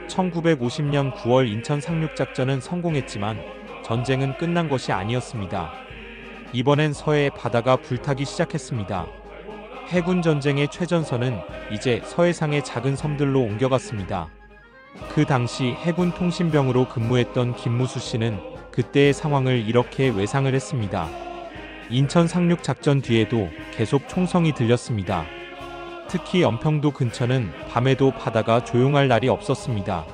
1950년 9월 인천 상륙작전은 성공했지만 전쟁은 끝난 것이 아니었습니다. 이번엔 서해 바다가 불타기 시작했습니다. 해군 전쟁의 최전선은 이제 서해상의 작은 섬들로 옮겨갔습니다. 그 당시 해군 통신병으로 근무했던 김무수 씨는 그때의 상황을 이렇게 외상을 했습니다. 인천 상륙작전 뒤에도 계속 총성이 들렸습니다. 특히 연평도 근처는 밤에도 바다가 조용할 날이 없었습니다.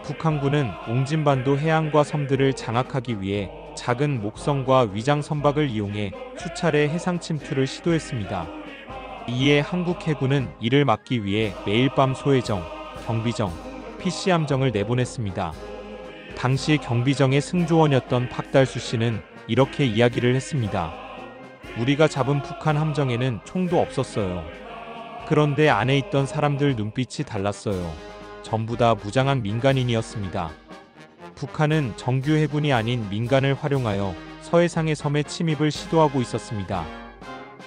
북한군은 옹진반도 해안과 섬들을 장악하기 위해 작은 목성과 위장 선박을 이용해 수차례 해상 침투를 시도했습니다. 이에 한국 해군은 이를 막기 위해 매일 밤 소해정, 경비정, PC함정을 내보냈습니다. 당시 경비정의 승조원이었던 박달수 씨는 이렇게 이야기를 했습니다. 우리가 잡은 북한 함정에는 총도 없었어요. 그런데 안에 있던 사람들 눈빛이 달랐어요. 전부 다 무장한 민간인이었습니다. 북한은 정규 해군이 아닌 민간을 활용하여 서해상의 섬에 침입을 시도하고 있었습니다.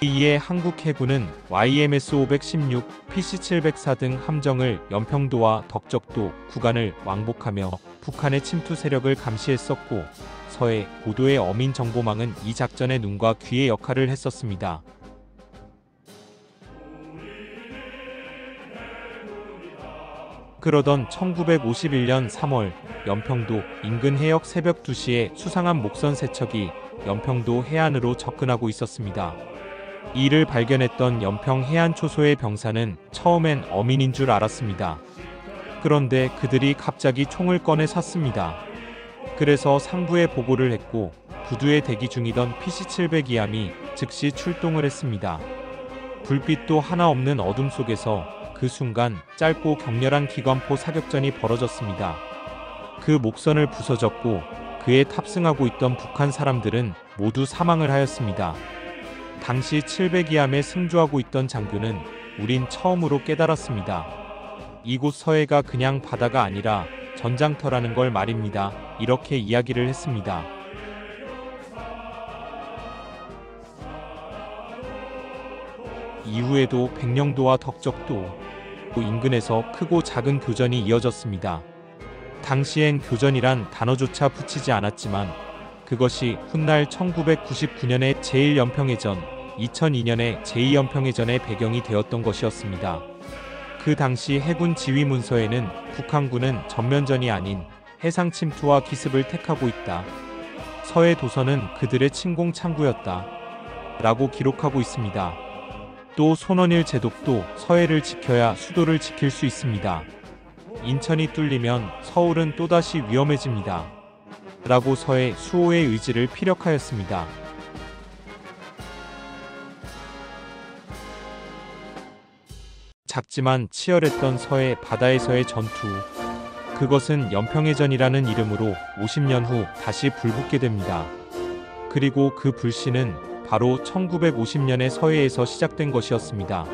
이에 한국 해군은 YMS-516, PC-704 등 함정을 연평도와 덕적도 구간을 왕복하며 북한의 침투 세력을 감시했었고, 서해, 고도의 어민 정보망은 이 작전의 눈과 귀의 역할을 했었습니다. 그러던 1951년 3월 연평도 인근 해역 새벽 2시에 수상한 목선 세척이 연평도 해안으로 접근하고 있었습니다. 이를 발견했던 연평 해안초소의 병사는 처음엔 어민인 줄 알았습니다. 그런데 그들이 갑자기 총을 꺼내 쐈습니다. 그래서 상부에 보고를 했고 부두에 대기 중이던 PC-702함이 즉시 출동을 했습니다. 불빛도 하나 없는 어둠 속에서 그 순간 짧고 격렬한 기관포 사격전이 벌어졌습니다. 그 목선을 부서졌고 그에 탑승하고 있던 북한 사람들은 모두 사망을 하였습니다. 당시 702함에 승조하고 있던 장교는 우린 처음으로 깨달았습니다. 이곳 서해가 그냥 바다가 아니라 전장터라는 걸 말입니다. 이렇게 이야기를 했습니다. 이후에도 백령도와 덕적도 인근에서 크고 작은 교전이 이어졌습니다. 당시엔 교전이란 단어조차 붙이지 않았지만 그것이 훗날 1999년의 제1연평해전, 2002년의 제2연평해전의 배경이 되었던 것이었습니다. 그 당시 해군 지휘 문서에는 북한군은 전면전이 아닌 해상 침투와 기습을 택하고 있다. 서해 도서는 그들의 침공 창구였다. 라고 기록하고 있습니다. 또 손원일 제독도 서해를 지켜야 수도를 지킬 수 있습니다. 인천이 뚫리면 서울은 또다시 위험해집니다. 라고 서해 수호의 의지를 피력하였습니다. 작지만 치열했던 서해 바다에서의 전투. 그것은 연평해전이라는 이름으로 50년 후 다시 불붙게 됩니다. 그리고 그 불씨는 바로 1950년의 서해에서 시작된 것이었습니다.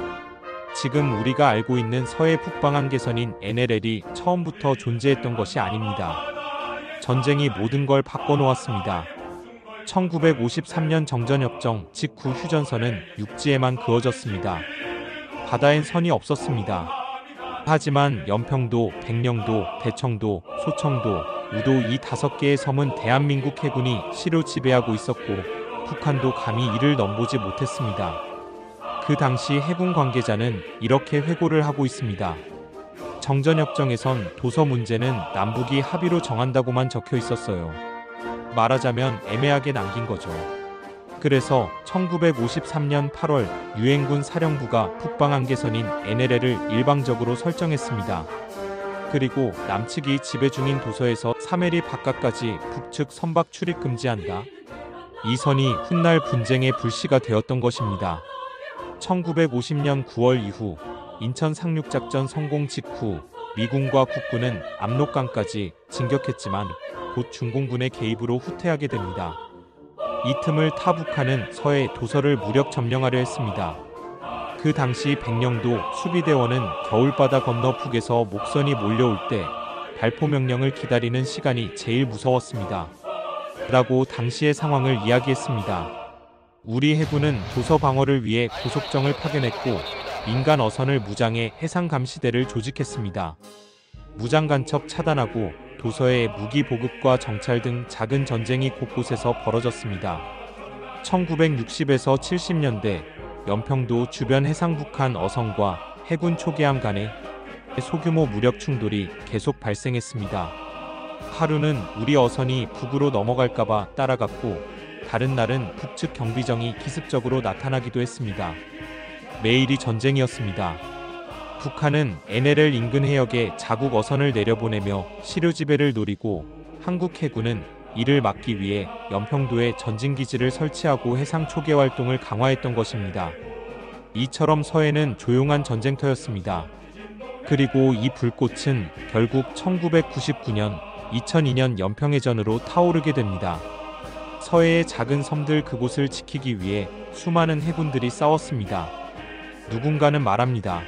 지금 우리가 알고 있는 서해 북방한계선인 NLL이 처음부터 존재했던 것이 아닙니다. 전쟁이 모든 걸 바꿔놓았습니다. 1953년 정전협정 직후 휴전선은 육지에만 그어졌습니다. 바다엔 선이 없었습니다. 하지만 연평도, 백령도, 대청도, 소청도, 우도 이 5개의 섬은 대한민국 해군이 시로 지배하고 있었고 북한도 감히 이를 넘보지 못했습니다. 그 당시 해군 관계자는 이렇게 회고를 하고 있습니다. 정전협정에선 도서 문제는 남북이 합의로 정한다고만 적혀 있었어요. 말하자면 애매하게 남긴 거죠. 그래서 1953년 8월 유엔군 사령부가 북방한계선인 NLL을 일방적으로 설정했습니다. 그리고 남측이 지배 중인 도서에서 3해리 바깥까지 북측 선박 출입 금지한다. 이 선이 훗날 분쟁의 불씨가 되었던 것입니다. 1950년 9월 이후 인천 상륙작전 성공 직후 미군과 국군은 압록강까지 진격했지만 곧 중공군의 개입으로 후퇴하게 됩니다. 이 틈을 타 북한은 서해 도서를 무력 점령하려 했습니다. 그 당시 백령도 수비대원은 겨울바다 건너 북에서 목선이 몰려올 때 발포 명령을 기다리는 시간이 제일 무서웠습니다. 라고 당시의 상황을 이야기했습니다. 우리 해군은 도서 방어를 위해 고속정을 파견했고 민간 어선을 무장해 해상 감시대를 조직했습니다. 무장 간첩 차단하고 도서의 무기 보급과 정찰 등 작은 전쟁이 곳곳에서 벌어졌습니다. 1960에서 70년대 연평도 주변 해상 북한 어선과 해군 초계함 간의 소규모 무력 충돌이 계속 발생했습니다. 하루는 우리 어선이 북으로 넘어갈까봐 따라갔고 다른 날은 북측 경비정이 기습적으로 나타나기도 했습니다. 매일이 전쟁이었습니다. 북한은 NLL 인근 해역에 자국 어선을 내려보내며 시료 지배를 노리고 한국 해군은 이를 막기 위해 연평도에 전진기지를 설치하고 해상 초계 활동을 강화했던 것입니다. 이처럼 서해는 조용한 전쟁터였습니다. 그리고 이 불꽃은 결국 1999년, 2002년 연평해전으로 타오르게 됩니다. 서해의 작은 섬들 그곳을 지키기 위해 수많은 해군들이 싸웠습니다. 누군가는 말합니다.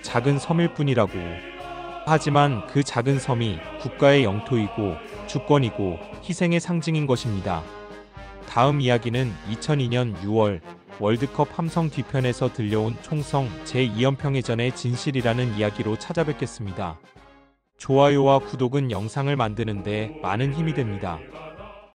작은 섬일 뿐이라고. 하지만 그 작은 섬이 국가의 영토이고 주권이고 희생의 상징인 것입니다. 다음 이야기는 2002년 6월 월드컵 함성 뒤편에서 들려온 총성 제2연평해전의 진실이라는 이야기로 찾아뵙겠습니다. 좋아요와 구독은 영상을 만드는 데 많은 힘이 됩니다.